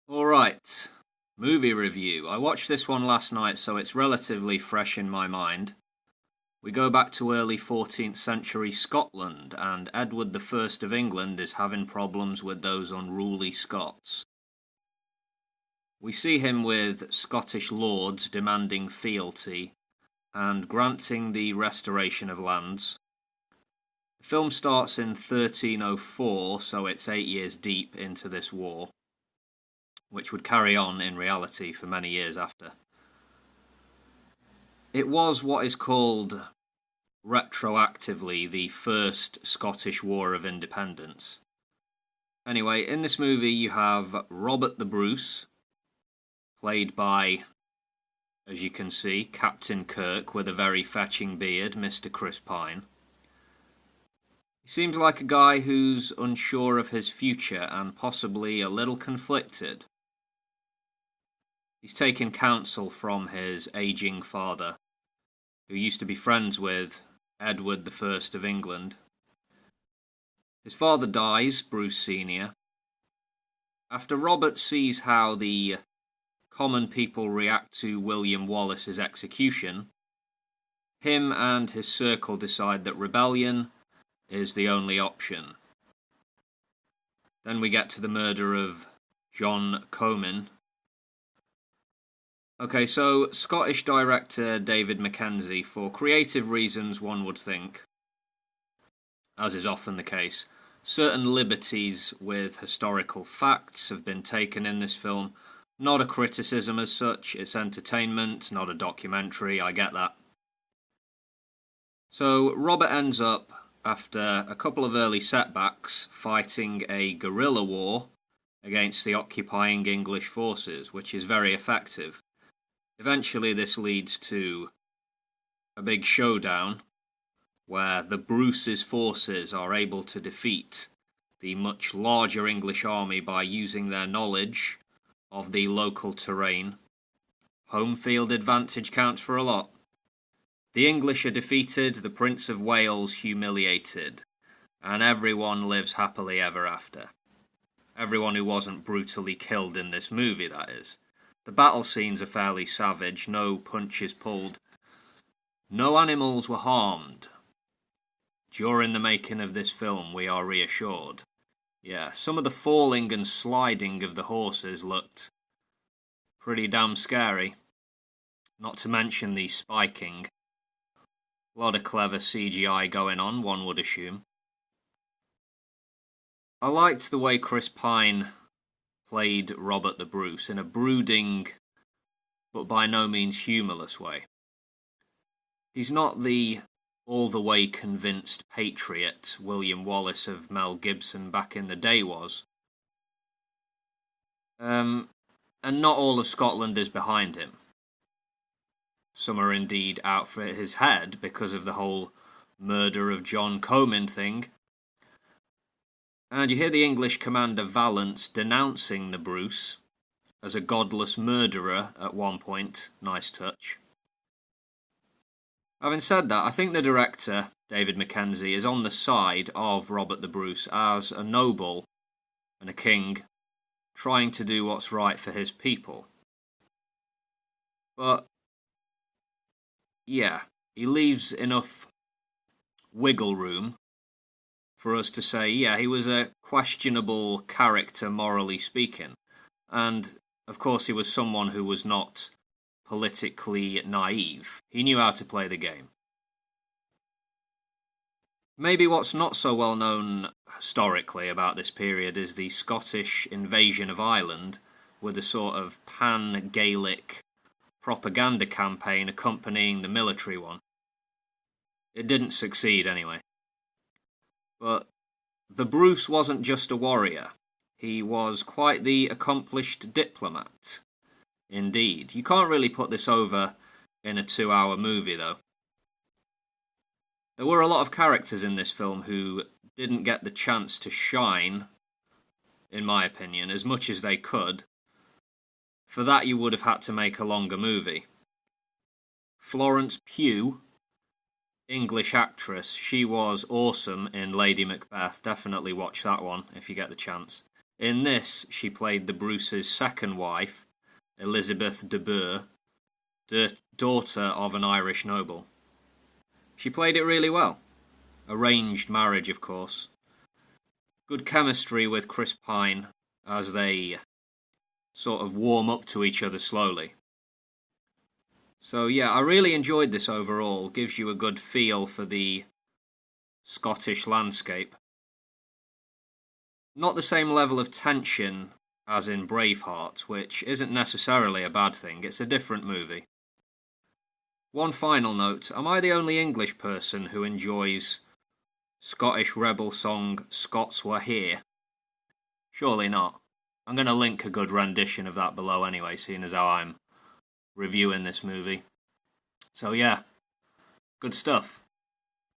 Alright, movie review. I watched this one last night, so it's relatively fresh in my mind. We go back to early 14th century Scotland, and Edward I of England is having problems with those unruly Scots. We see him with Scottish lords demanding fealty and granting the restoration of lands. The film starts in 1304, so it's 8 years deep into this war, which would carry on in reality for many years after. It was what is called retroactively the First Scottish War of Independence. Anyway, in this movie you have Robert the Bruce, played by, as you can see, Captain Kirk with a very fetching beard, Mr. Chris Pine. He seems like a guy who's unsure of his future and possibly a little conflicted. He's taken counsel from his ageing father, who used to be friends with Edward I of England. His father dies, Bruce Sr. After Robert sees how the common people react to William Wallace's execution, him and his circle decide that rebellion is the only option. Then we get to the murder of John Comyn. Okay, so Scottish director David Mackenzie, for creative reasons one would think, as is often the case, certain liberties with historical facts have been taken in this film. Not a criticism as such, it's entertainment, not a documentary, I get that. So Robert ends up, after a couple of early setbacks, fighting a guerrilla war against the occupying English forces, which is very effective. Eventually this leads to a big showdown where the Bruce's forces are able to defeat the much larger English army by using their knowledge of the local terrain. Home field advantage counts for a lot. The English are defeated, the Prince of Wales humiliated, and everyone lives happily ever after. Everyone who wasn't brutally killed in this movie, that is. The battle scenes are fairly savage, no punches pulled. No animals were harmed. During the making of this film, we are reassured. Yeah, some of the falling and sliding of the horses looked pretty damn scary. Not to mention the spiking. A lot of clever CGI going on, one would assume. I liked the way Chris Pine played Robert the Bruce in a brooding, but by no means humourless way. He's not the all-the-way convinced patriot William Wallace of Mel Gibson back in the day was. And not all of Scotland is behind him. Some are indeed out for his head because of the whole murder of John Comyn thing. And you hear the English commander Valence denouncing the Bruce as a godless murderer at one point. Nice touch. Having said that, I think the director, David Mackenzie, is on the side of Robert the Bruce as a noble and a king trying to do what's right for his people. But, yeah, he leaves enough wiggle room for us to say, yeah, he was a questionable character, morally speaking. And, of course, he was someone who was not politically naive. He knew how to play the game. Maybe what's not so well known historically about this period is the Scottish invasion of Ireland, with a sort of pan-Gaelic propaganda campaign accompanying the military one. It didn't succeed anyway. But the Bruce wasn't just a warrior. He was quite the accomplished diplomat. Indeed. You can't really put this over in a 2-hour movie, though. There were a lot of characters in this film who didn't get the chance to shine, in my opinion, as much as they could. For that, you would have had to make a longer movie. Florence Pugh, English actress, she was awesome in Lady Macbeth. Definitely watch that one if you get the chance. In this, she played the Bruce's second wife, Elizabeth de Burgh, daughter of an Irish noble. She played it really well. Arranged marriage, of course. Good chemistry with Chris Pine as they sort of warm up to each other slowly. So yeah, I really enjoyed this overall. Gives you a good feel for the Scottish landscape. Not the same level of tension as in Braveheart, which isn't necessarily a bad thing. It's a different movie. One final note, am I the only English person who enjoys Scottish rebel song Scots Were Here? Surely not. I'm going to link a good rendition of that below anyway, seeing as how I'm reviewing this movie. So yeah, good stuff.